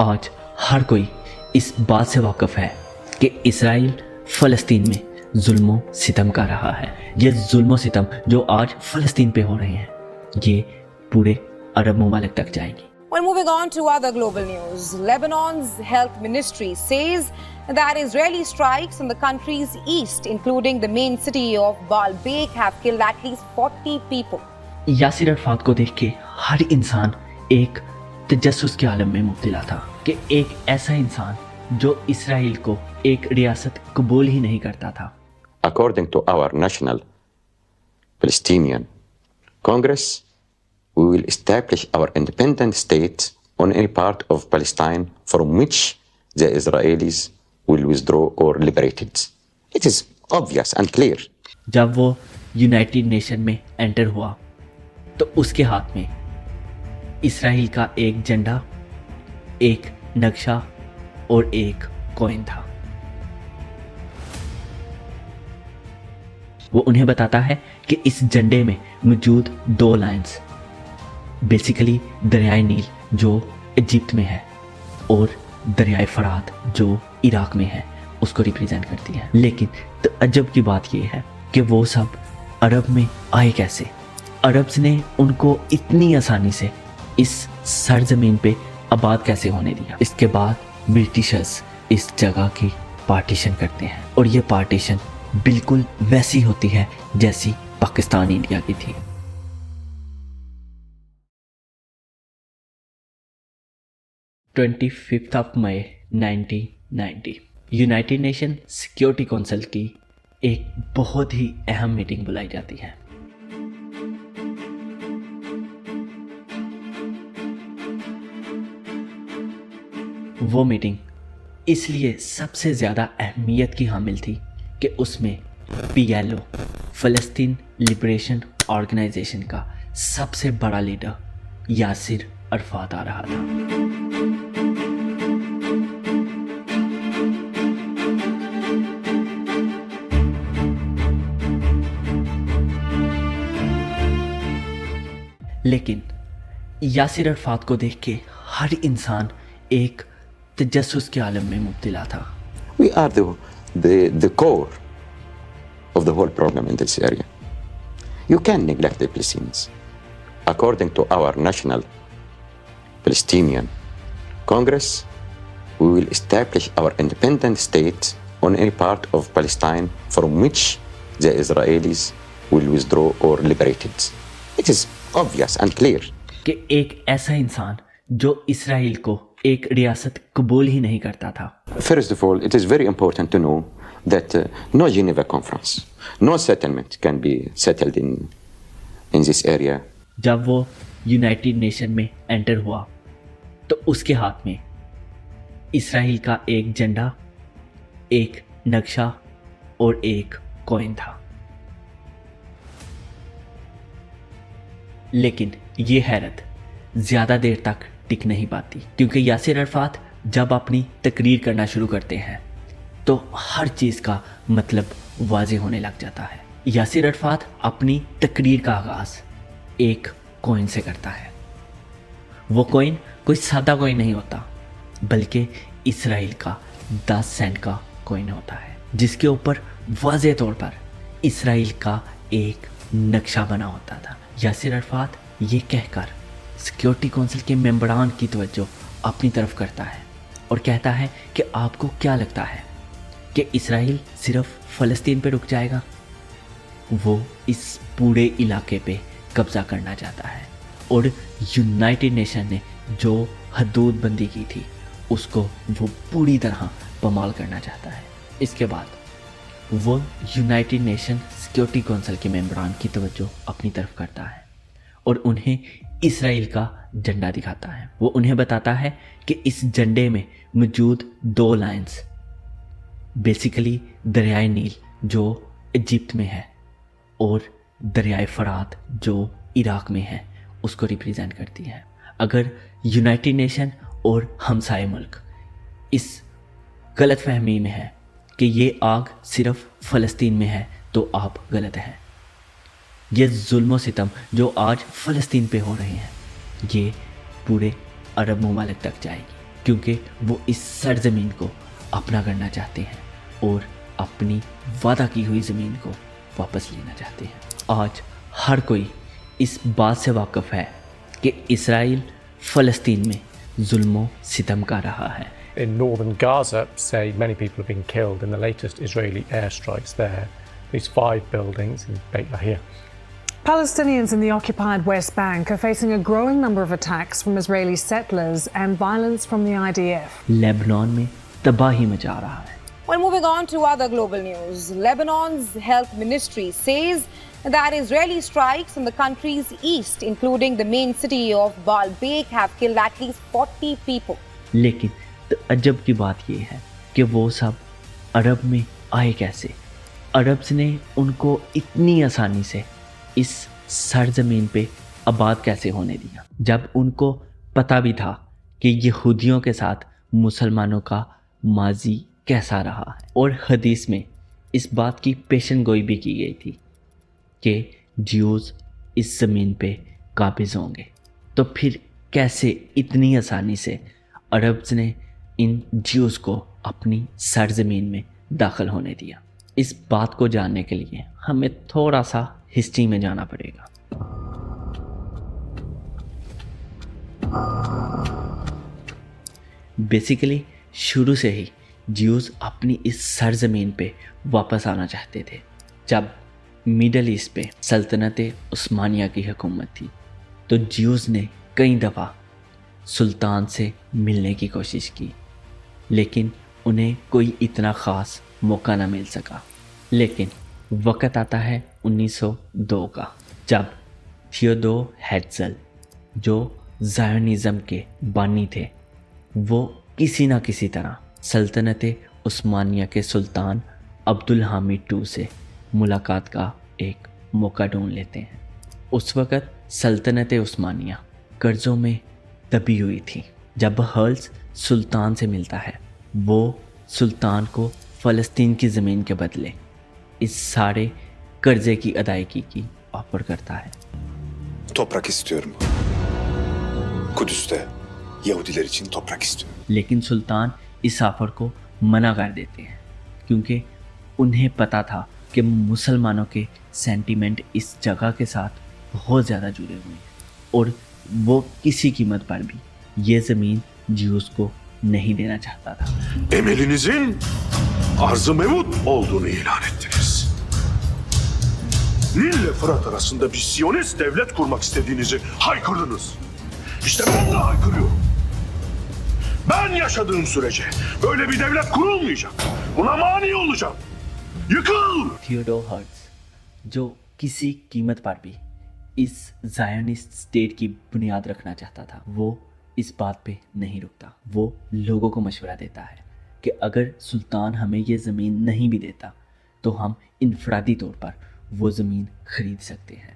آج ہر کوئی اس بات سے واقف ہے کہ اسرائیل فلسطین میں ظلم و ستم کر رہا ہے. یہ ظلم و ستم جو آج فلسطین پہ ہو رہے ہیں یہ پورے عرب ممالک تک جائیں گی. Well, moving on to other global news, Lebanon's health ministry says that Israeli strikes in the country's east, including the main city of Baalbek, have killed at least 40 people. Yasir Arafat کو دیکھ کے ہر انسان ایک تجسس کے عالم میں مبتلا تھا کہ ایک ایسا انسان جو اسرائیل کو ایک ریاست قبول ہی نہیں کرتا تھا. According to our national Palestinian Congress, we will establish our independent state on any part of Palestine from which the Israelis will withdraw or liberate it. It is obvious and clear. جب وہ United nation میں inter ہوا تو اس کے ہاتھ میں اسرائیل کا ایک جھنڈا، ایک نقشہ اور ایک کوئن تھا. وہ انہیں بتاتا ہے کہ اس جھنڈے میں موجود 2 لائنز بیسیکلی دریائے نیل جو ایجپٹ میں ہے اور دریائے فرات جو عراق میں ہے اس کو ریپریزنٹ کرتی ہے. لیکن تعجب کی بات یہ ہے کہ وہ سب عرب میں آئے کیسے؟ عربز نے ان کو اتنی آسانی سے اس سرزمین پہ آباد کیسے ہونے دیا؟ اس کے بعد برٹشرز اس جگہ کی پارٹیشن کرتے ہیں اور یہ پارٹیشن بالکل ویسی ہوتی ہے جیسی پاکستان انڈیا کی تھی. 25 مئی 1990 یونائٹڈ نیشن سیکیورٹی کونسل کی ایک بہت ہی اہم میٹنگ بلائی جاتی ہے. وہ میٹنگ اس لیے سب سے زیادہ اہمیت کی حامل تھی کہ اس میں PLO فلسطین لبریشن آرگنائزیشن کا سب سے بڑا لیڈر یاسر عرفات آ رہا تھا. لیکن یاسر عرفات کو دیکھ کے ہر انسان ایک تجسس کے عالم میں مبتلا تھا. We are the core of the whole problem in this area. You can't neglect the Palestinians. According to our national Palestinian Congress, we will establish our independent state on any part of Palestine from which the Israelis will withdraw or liberate it. It is obvious and clear. کہ ایک ایسا انسان جو اسرائیل کو ایک ریاست قبول ہی نہیں کرتا تھا. First of all, it is very important to know that no Geneva Conference, no settlement can be settled in this area. جب وہ یونائٹڈ نیشن میں انٹر ہوا تو اس کے ہاتھ میں اسرائیل کا ایک جھنڈا، ایک نقشہ اور ایک کوئن تھا. لیکن یہ حیرت زیادہ دیر تک ٹک نہیں پاتی کیونکہ یاسر عرفات جب اپنی تقریر کرنا شروع کرتے ہیں تو ہر چیز کا مطلب واضح ہونے لگ جاتا ہے. یاسر عرفات اپنی تقریر کا آغاز ایک کوئن سے کرتا ہے. وہ کوئن کوئی سادہ کوئن نہیں ہوتا بلکہ اسرائیل کا 10 سینٹ کا کوئن ہوتا ہے جس کے اوپر واضح طور پر اسرائیل کا ایک نقشہ بنا ہوتا تھا. یاسر عرفات یہ کہہ کر سیکیورٹی کونسل کے ممبران کی توجہ اپنی طرف کرتا ہے اور کہتا ہے کہ آپ کو کیا لگتا ہے کہ اسرائیل صرف فلسطین پہ رک جائے گا؟ وہ اس پورے علاقے پہ قبضہ کرنا چاہتا ہے اور یونائٹڈ نیشن نے جو حدود بندی کی تھی اس کو وہ پوری طرح پامال کرنا چاہتا ہے. اس کے بعد وہ یونائٹڈ نیشن سیکیورٹی کونسل کے ممبران کی توجہ اپنی طرف کرتا ہے اور انہیں اسرائیل کا جھنڈا دکھاتا ہے. وہ انہیں بتاتا ہے کہ اس جھنڈے میں موجود 2 لائنز بیسیکلی دریائے نیل جو ایجپٹ میں ہے اور دریائے فرات جو عراق میں ہے اس کو ریپریزنٹ کرتی ہے. اگر یونائٹڈ نیشن اور ہمسائے ملک اس غلط فہمی میں ہے کہ یہ آگ صرف فلسطین میں ہے تو آپ غلط ہیں. یہ ظلم و ستم جو آج فلسطین پہ ہو رہے ہیں یہ پورے عرب ممالک تک جائے گی. क्योंकि वो इस सरजमीन को अपना करना चाहते हैं और अपनी वादा की हुई ज़मीन को वापस लेना चाहते हैं। आज हर कोई इस बात से वाकिफ़ है कि इसराइल फ़लस्तीन में जुल्म सितम कर रहा है। In northern Gaza, say, many people have been killed in the latest Israeli airstrikes there. These 5 buildings in Beit Lahia. Palestinians in the occupied West Bank are facing a growing number of attacks from Israeli settlers and violence from the IDF. Lebanon में तबाही मचा रहा है। Well, moving on to other global news, Lebanon's health ministry says that Israeli strikes in the country's east, including the main city of Baalbek, have killed at least 40 people. लेकिन तो अजब की बात यह है कि वो सब अरब में आए कैसे? अरब्स ने उनको इतनी आसानी से इस सरजमीन पे आबाद कैसे होने दिया, जब उनको पता भी था कि यहूदियों के साथ मुसलमानों का माजी कैसा रहा है। और हदीस में इस बात की पेशन गोई भी की गई थी कि ज्यूज़ इस ज़मीन पे काबिज़ होंगे। तो फिर कैसे इतनी आसानी से अरब्स ने इन ज्यूज़ को अपनी सरजमीन में दाखिल होने दिया? इस बात को जानने के लिए हमें थोड़ा सा हिस्ट्री में जाना पड़ेगा। बेसिकली शुरू से ही ज्यूज़ अपनी इस सरजमीन पे वापस आना चाहते थे। जब मिडल ईस्ट पे सल्तनत उस्मानिया की हुकूमत थी तो ज्यूज़ ने कई दफ़ा सुल्तान से मिलने की कोशिश की, लेकिन उन्हें कोई इतना ख़ास मौका ना मिल सका। लेकिन वक़्त आता है 1902 का, जब थियोडोर हेrzl, जो ज़ायोनिज़्म के बानी थे, वो किसी न किसी तरह सल्तनत उस्मानिया के सुल्तान अब्दुल हामिद II से मुलाकात का एक मौका ढूंढ लेते हैं। उस वक़्त सल्तनत उस्मानिया कर्ज़ों में दबी हुई थी। जब हर्ज़ सुल्तान से मिलता है, वो सुल्तान को फ़लस्तीन की ज़मीन के बदले इस सारे कर्ज़े की अदायगी की ऑफ़र करता है। Toprak istiyorum. Kudüs'te Yahudiler için toprak istiyorum. लेकिन सुल्तान इस ऑफ़र को मना कर देते हैं, क्योंकि उन्हें पता था कि मुसलमानों के सेंटीमेंट इस जगह के साथ बहुत ज़्यादा जुड़े हुए हैं और वो किसी कीमत पर भी ये ज़मीन ज्यूज़ को नहीं देना चाहता था। Emelinizin Arz-ı Mevut olduğunu ilan ettiniz. Nil ile Fırat arasında bir Siyonist devlet kurmak istediğinizi haykırdınız. İşte ben de haykırıyorum. Ben yaşadığım sürece böyle bir devlet kurulmayacak. Buna mani olacağım. Yıkıl! Theodore hertz, जो किसी कीमत पर भी इस Zionist state की बुनियाद रखना चाहता था, वो इस बात पे नहीं रुकता। वो लोगों को मशवरा देता है कि अगर सुल्तान हमें ये ज़मीन नहीं भी देता तो हम इनफरादी तौर पर वो ज़मीन ख़रीद सकते हैं,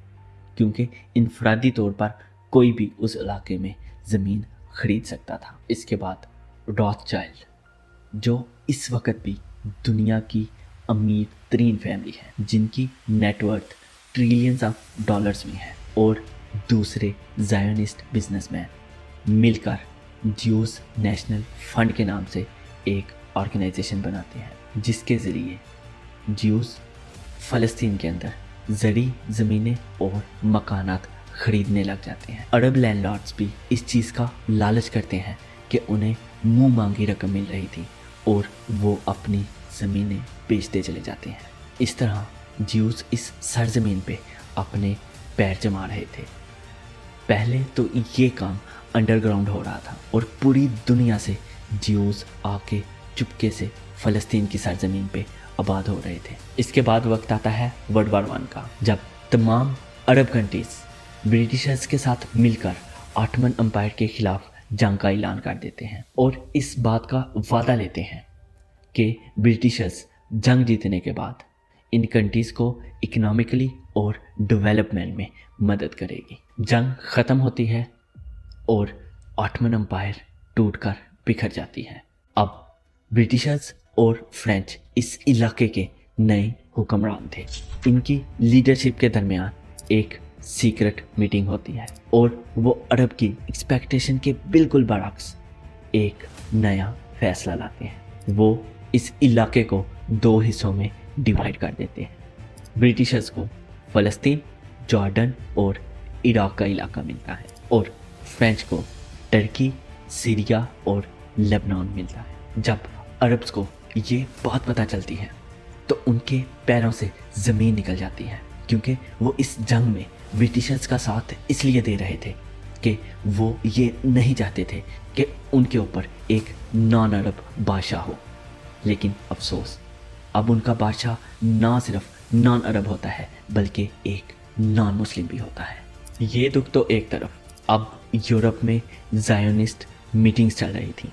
क्योंकि इनफरादी तौर पर कोई भी उस इलाके में ज़मीन ख़रीद सकता था। इसके बाद रॉथस्चाइल्ड, जो इस वक्त भी दुनिया की अमीर तरीन फैमिली है, जिनकी नेटवर्थ ट्रिलियंस ऑफ डॉलर्स में है, और दूसरे ज़ायोनिस्ट बिजनेसमैन मिलकर ज्यूज़ नेशनल फंड के नाम से एक ऑर्गेनाइजेशन बनाते हैं, जिसके ज़रिए ज्यूज़ फ़लस्तीन के अंदर ज़री ज़मीनें और मकानात ख़रीदने लग जाते हैं। अरब लैंडलॉर्ड्स भी इस चीज़ का लालच करते हैं कि उन्हें मुंह मांगी रकम मिल रही थी और वो अपनी ज़मीनें बेचते चले जाते हैं। इस तरह ज्यूज़ इस सरजमीन पे अपने पैर जमा रहे थे। पहले तो ये काम अंडरग्राउंड हो रहा था और पूरी दुनिया से ज्यूज़ आके चुपके से फ़लस्तीन की सरजमीन पे आबाद हो रहे थे। इसके बाद वक्त आता है वर्ल्ड वार 1 का, जब तमाम अरब कंट्रीज़ ब्रिटिशर्स के साथ मिलकर ऑटोमन एम्पायर के ख़िलाफ़ जंग का ऐलान कर देते हैं और इस बात का वादा लेते हैं कि ब्रिटिशर्स जंग जीतने के बाद इन कंट्रीज़ को इकोनॉमिकली और डेवलपमेंट में मदद करेगी। जंग ख़त्म होती है और ऑटोमन एम्पायर टूटकर बिखर जाती है। अब ब्रिटिशर्स और फ्रेंच इस इलाके के नए हुक्मरान थे। इनकी लीडरशिप के दरमियान एक सीक्रेट मीटिंग होती है और वो अरब की एक्सपेक्टेशन के बिल्कुल बरअक्स एक नया फैसला लाते हैं। वो इस इलाके को 2 हिस्सों में डिवाइड कर देते हैं। ब्रिटिशर्स को फ़लस्तीन, जॉर्डन और इराक का इलाका मिलता है और फ्रेंच को टर्की, सीरिया और लेबनान मिलता है। जब अरब्स को ये बात पता चलती है तो उनके पैरों से ज़मीन निकल जाती है, क्योंकि वो इस जंग में ब्रिटिशर्स का साथ इसलिए दे रहे थे कि वो ये नहीं चाहते थे कि उनके ऊपर एक नॉन अरब बादशाह हो। लेकिन अफसोस, अब उनका बादशाह ना सिर्फ नॉन अरब होता है बल्कि एक नॉन मुस्लिम भी होता है। ये दुख तो एक तरफ, अब यूरोप में ज़ायोनिस्ट मीटिंग्स चल रही थी।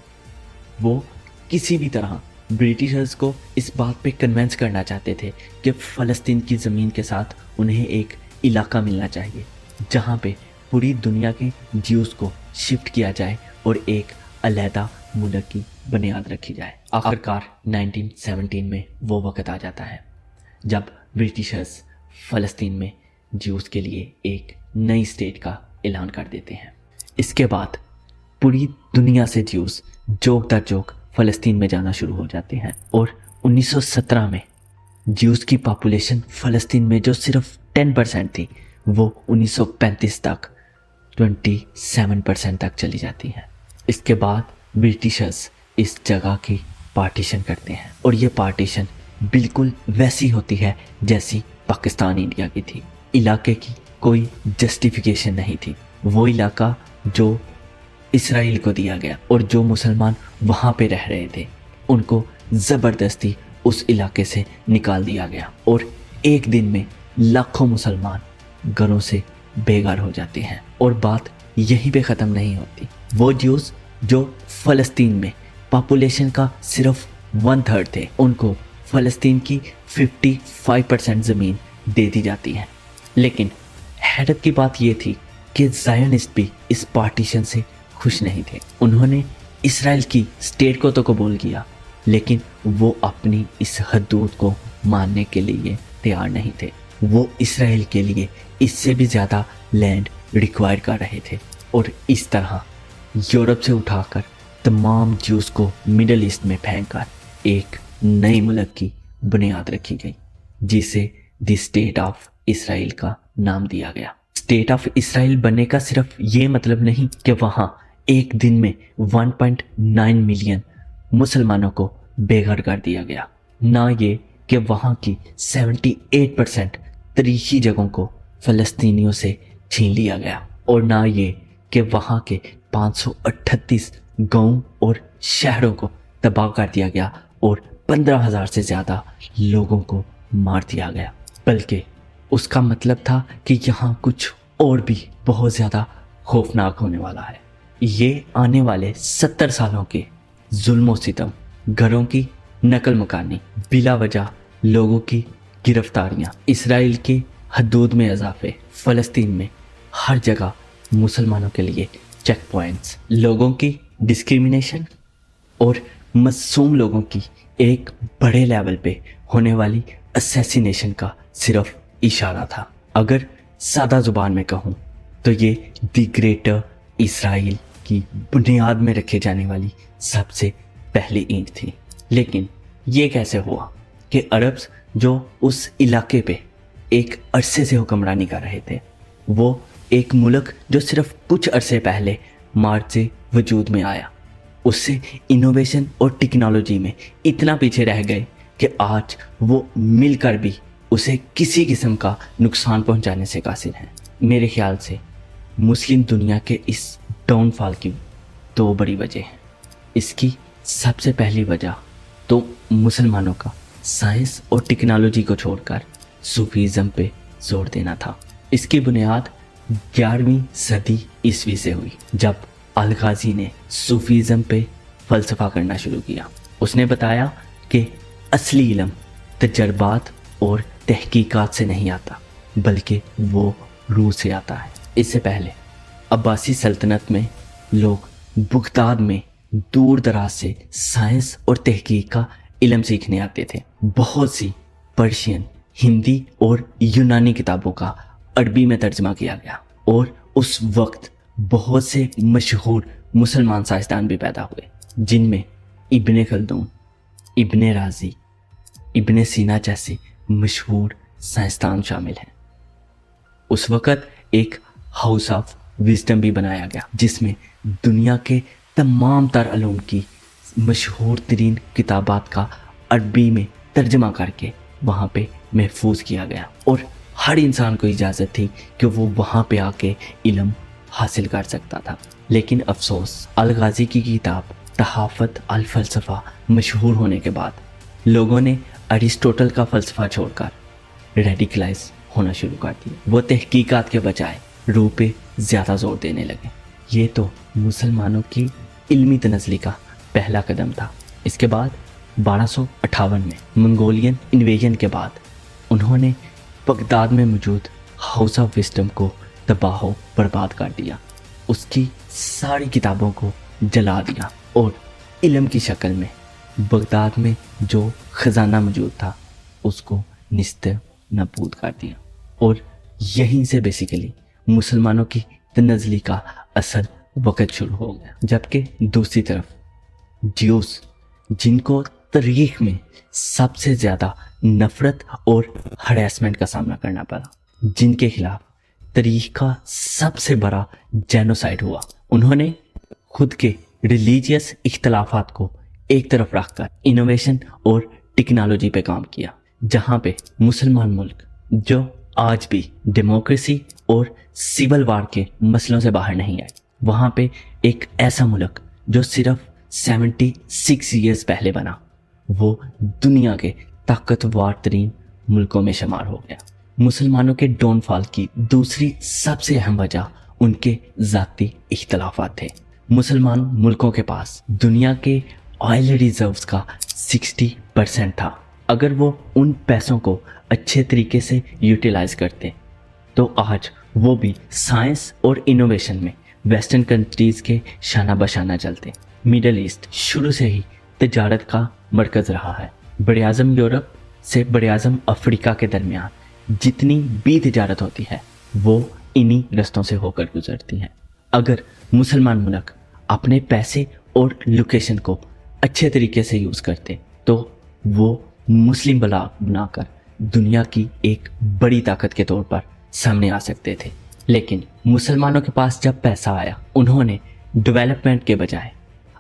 वो किसी भी तरह ब्रिटिशर्स को इस बात पे कन्विंस करना चाहते थे कि फ़लस्तीन की ज़मीन के साथ उन्हें एक इलाका मिलना चाहिए जहाँ पे पूरी दुनिया के ज्यूज़ को शिफ्ट किया जाए और एक अलहदा मुल्क की बुनियाद रखी जाए। आखिरकार 1917 में वो वक्त आ जाता है जब ब्रिटिशर्स फ़लस्तीन में ज्यूज़ के लिए एक नई स्टेट का ऐलान कर देते हैं। इसके बाद पूरी दुनिया से ज्यूज़ जोक दर जोक फ़लस्तीन में जाना शुरू हो जाते हैं और 1917 में ज्यूज़ की पॉपुलेशन फ़लस्तीन में जो सिर्फ 10% थी वो 1935 तक 27% तक चली जाती है। इसके बाद ब्रिटिशर्स इस जगह की पार्टीशन करते हैं और ये पार्टीशन बिल्कुल वैसी होती है जैसी पाकिस्तान इंडिया की थी। इलाके की कोई जस्टिफिकेशन नहीं थी। वो इलाका जो इसराइल को दिया गया और जो मुसलमान वहाँ पे रह रहे थे उनको ज़बरदस्ती उस इलाके से निकाल दिया गया और एक दिन में लाखों मुसलमान घरों से बेघर हो जाते हैं। और बात यहीं पे ख़त्म नहीं होती। वो ज्यूज़ जो फ़लस्तीन में पॉपुलेशन का सिर्फ 1/3 थे उनको फ़लस्तीन की 55% ज़मीन दे दी जाती है। लेकिन हैरत की बात ये थी कि ज़ायोनिस्ट भी इस पार्टीशन से खुश नहीं थे। उन्होंने इसराइल की स्टेट को तो कबूल किया लेकिन वो अपनी इस हदूद को मानने के लिए तैयार नहीं थे। वो इसराइल के लिए इससे भी ज़्यादा लैंड रिक्वायर कर रहे थे और इस तरह यूरोप से उठाकर तमाम ज्यूज़ को मिडल ईस्ट में फेंककर एक नई मुल्क की बुनियाद रखी गई जिसे द स्टेट ऑफ इसराइल का नाम दिया गया। स्टेट ऑफ इसराइल बनने का सिर्फ ये मतलब नहीं कि वहाँ एक दिन में 1.9 मिलियन मुसलमानों को बेघर कर दिया गया, ना ये कि वहाँ की 78% तरीखी जगहों को फ़लस्तीनियों से छीन लिया गया और ना ये कि वहाँ के 538 गाँव और शहरों को तबाह कर दिया गया और 15,000 से ज़्यादा लोगों को मार दिया गया, बल्कि उसका मतलब था कि यहाँ कुछ और भी बहुत ज़्यादा खौफनाक होने वाला है। ये आने वाले 70 सालों के जुल्म सितम, घरों की नकल मकानी, बिला वजह लोगों की गिरफ्तारियाँ, इसराइल के हदूद में इजाफे, फ़लस्तीन में हर जगह मुसलमानों के लिए चेक पॉइंट्स, लोगों की डिस्क्रिमिनेशन और मासूम लोगों की एक बड़े लेवल पे होने वाली असैसिनेशन का सिर्फ इशारा था। अगर सादा ज़ुबान में कहूँ तो ये द ग्रेटर इसराइल की बुनियाद में रखे जाने वाली सबसे पहली ईंट थी। लेकिन ये कैसे हुआ कि अरब्स जो उस इलाके पे एक अरसे से हुक्मरानी कर रहे थे, वो एक मुल्क जो सिर्फ कुछ अरसे पहले मार्च से वजूद में आया, उससे इनोवेशन और टेक्नोलॉजी में इतना पीछे रह गए कि आज वो मिलकर भी उसे किसी किस्म का नुकसान पहुंचाने से कासिर हैं। मेरे ख्याल से मुस्लिम दुनिया के इस डाउनफॉल की 2 बड़ी वजह हैं। इसकी सबसे पहली वजह तो मुसलमानों का साइंस और टेक्नोलॉजी को छोड़कर सूफीज़म पे जोर देना था। इसकी बुनियाद 11वीं सदी ईस्वी से हुई जब अल-गाज़ी ने सूफीज़म पे फ़लसफ़ा करना शुरू किया। उसने बताया कि असली इल्म तजर्बात और तहकीकात से नहीं आता बल्कि वो रूह से आता है। इससे पहले अब्बासी सल्तनत में लोग बगदाद में दूर दराज से साइंस और तहकीक का इल्म सीखने आते थे। बहुत सी पर्शियन, हिंदी और यूनानी किताबों का अरबी में तर्जमा किया गया और उस वक्त बहुत से मशहूर मुसलमान साइंसदान भी पैदा हुए। जिनमें इब्ने खल्दून, इब्ने राजी, इब्ने सीना जैसे मशहूर साइंसदान शामिल हैं। उस वक़्त एक हाउस ऑफ विजडम भी बनाया गया जिसमें दुनिया के तमाम तर उलूम की मशहूर तरीन किताबात का अरबी में तर्जमा करके वहाँ पे महफूज किया गया और हर इंसान को इजाज़त थी कि वो वहाँ पे आके इल्म हासिल कर सकता था। लेकिन अफसोस, अल गाज़ी की किताब तहाफ़त अल फ़लसफ़ा मशहूर होने के बाद लोगों ने अरिस्टोटल का फ़लसफ़ा छोड़कर रेडिकलाइज होना शुरू कर दिया। वो तहकीकात के बजाय रूह पे ज़्यादा जोर देने लगे। ये तो मुसलमानों की इल्मी तनज़्ज़ुली का पहला कदम था। इसके बाद 1258 में मंगोलियन इन्वेजन के बाद उन्होंने बगदाद में मौजूद हाउस ऑफ विजडम को तबाह बर्बाद कर दिया, उसकी सारी किताबों को जला दिया और इल्म की शक्ल में बगदाद में जो ख़जाना मौजूद था उसको निस्ते नाबूद कर दिया। और यहीं से बेसिकली मुसलमानों की तनज़्ज़ुली का असल वक़्त शुरू हो गया। जबकि दूसरी तरफ ज्यूस, जिनको तारीख़ में सबसे ज़्यादा नफ़रत और हरासमेंट का सामना करना पड़ा, जिनके खिलाफ तारीख़ का सबसे बड़ा जेनोसाइड हुआ, उन्होंने खुद के रिलीजियस इख्तलाफात को एक तरफ रखकर इनोवेशन और टेक्नोलॉजी पे काम किया। जहाँ पे मुसलमान मुल्क जो आज भी डेमोक्रेसी और सिविल वार के मसलों से बाहर नहीं आए, वहाँ पे एक ऐसा मुल्क जो सिर्फ 76 ईयर्स पहले बना, वो दुनिया के ताकतवर तरीन मुल्कों में शुमार हो गया। मुसलमानों के डाउनफॉल की दूसरी सबसे अहम वजह उनके ज़ाती इख्तलाफात थे। मुसलमान मुल्कों के पास दुनिया के ऑयल रिजर्व्स का 60% था। अगर वो उन पैसों को अच्छे तरीके से यूटिलाइज करते तो आज वो भी साइंस और इनोवेशन में वेस्टर्न कंट्रीज़ के शाना बशाना चलते। मिडल ईस्ट शुरू से ही तजारत का मरकज़ रहा है। बड़े आज़म यूरोप से बड़े आज़म अफ्रीका के दरमियान जितनी भी तजारत होती है वो इन्हीं रस्तों से होकर गुजरती हैं। अगर मुसलमान मुल्क अपने पैसे और लोकेशन को अच्छे तरीके से यूज़ करते तो वो मुस्लिम ब्लॉक बनाकर दुनिया की एक बड़ी ताकत के तौर पर सामने आ सकते थे। लेकिन मुसलमानों के पास जब पैसा आया, उन्होंने डेवलपमेंट के बजाय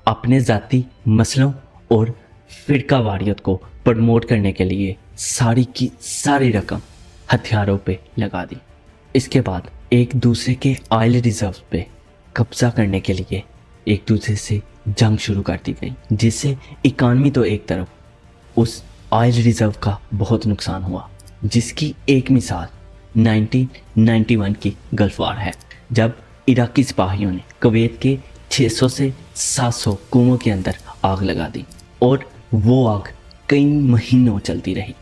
अपने ज़ाती मसलों और फ़िरका वारियत को प्रमोट करने के लिए सारी की सारी रकम हथियारों पे लगा दी। इसके बाद एक दूसरे के ऑयल रिजर्व पे कब्जा करने के लिए एक दूसरे से जंग शुरू कर दी गई, जिससे इकानमी तो एक तरफ उस ऑयल रिजर्व का बहुत नुकसान हुआ, जिसकी एक मिसाल 1991 की गल्फ वार है, जब इराकी सिपाहियों ने कुवैत के 600 से 700 कुओं के अंदर आग लगा दी और वो आग कई महीनों चलती रही,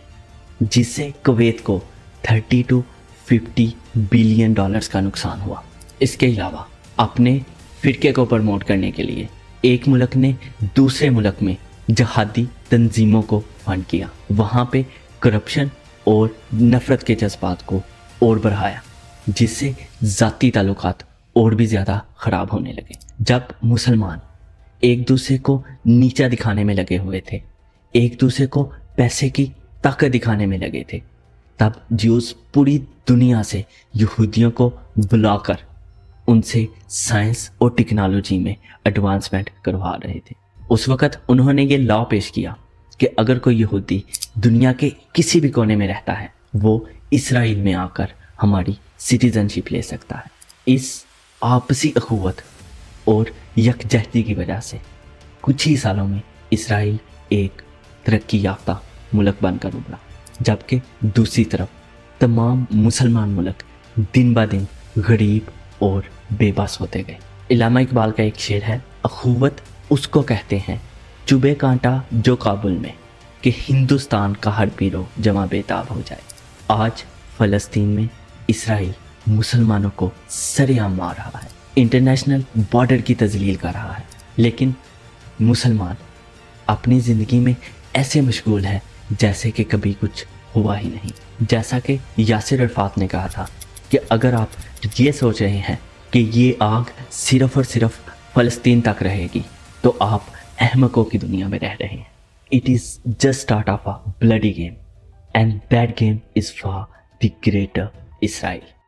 जिससे कुवैत को 30 to 50 बिलियन डॉलर्स का नुकसान हुआ। इसके अलावा अपने फ़िरके को प्रमोट करने के लिए एक मुल्क ने दूसरे मुल्क में जहादी तंजीमों को फंड किया, वहाँ पे करप्शन और नफ़रत के जज्बात को और बढ़ाया, जिससे ज़ाती ताल्लुकात और भी ज़्यादा ख़राब होने लगे। जब मुसलमान एक दूसरे को नीचा दिखाने में लगे हुए थे, एक दूसरे को पैसे की ताकत दिखाने में लगे थे, तब ज्यूस पूरी दुनिया से यहूदियों को बुलाकर उनसे साइंस और टेक्नोलॉजी में एडवांसमेंट करवा रहे थे। उस वक़्त उन्होंने ये लॉ पेश किया कि अगर कोई यहूदी दुनिया के किसी भी कोने में रहता है, वो इसराइल में आकर हमारी सिटीज़नशिप ले सकता है। इस आपसी अखुवत और यकजहती की वजह से कुछ ही सालों में इसराइल एक तरक्की याफ्ता मुल्क बनकर उभरा, जबकि दूसरी तरफ तमाम मुसलमान मुल्क दिन ब दिन गरीब और बेबस होते गए। इल्लामा इकबाल का एक शेर है, अखुवत उसको कहते हैं चुबे कांटा जो काबुल में, कि हिंदुस्तान का हर पीरो जमा बेताब हो जाए। आज फ़लस्तीन में इसराइल मुसलमानों को सरेआम मार रहा है, इंटरनेशनल बॉर्डर की तजलील कर रहा है, लेकिन मुसलमान अपनी ज़िंदगी में ऐसे मशगूल है जैसे कि कभी कुछ हुआ ही नहीं। जैसा कि यासिर अरफात ने कहा था कि अगर आप ये सोच रहे हैं कि ये आग सिर्फ़ और सिर्फ फ़लस्तीन तक रहेगी, तो आप अहमकों की दुनिया में रह रहे हैं. It is just start of a bloody game, and that game is for the greater Israel.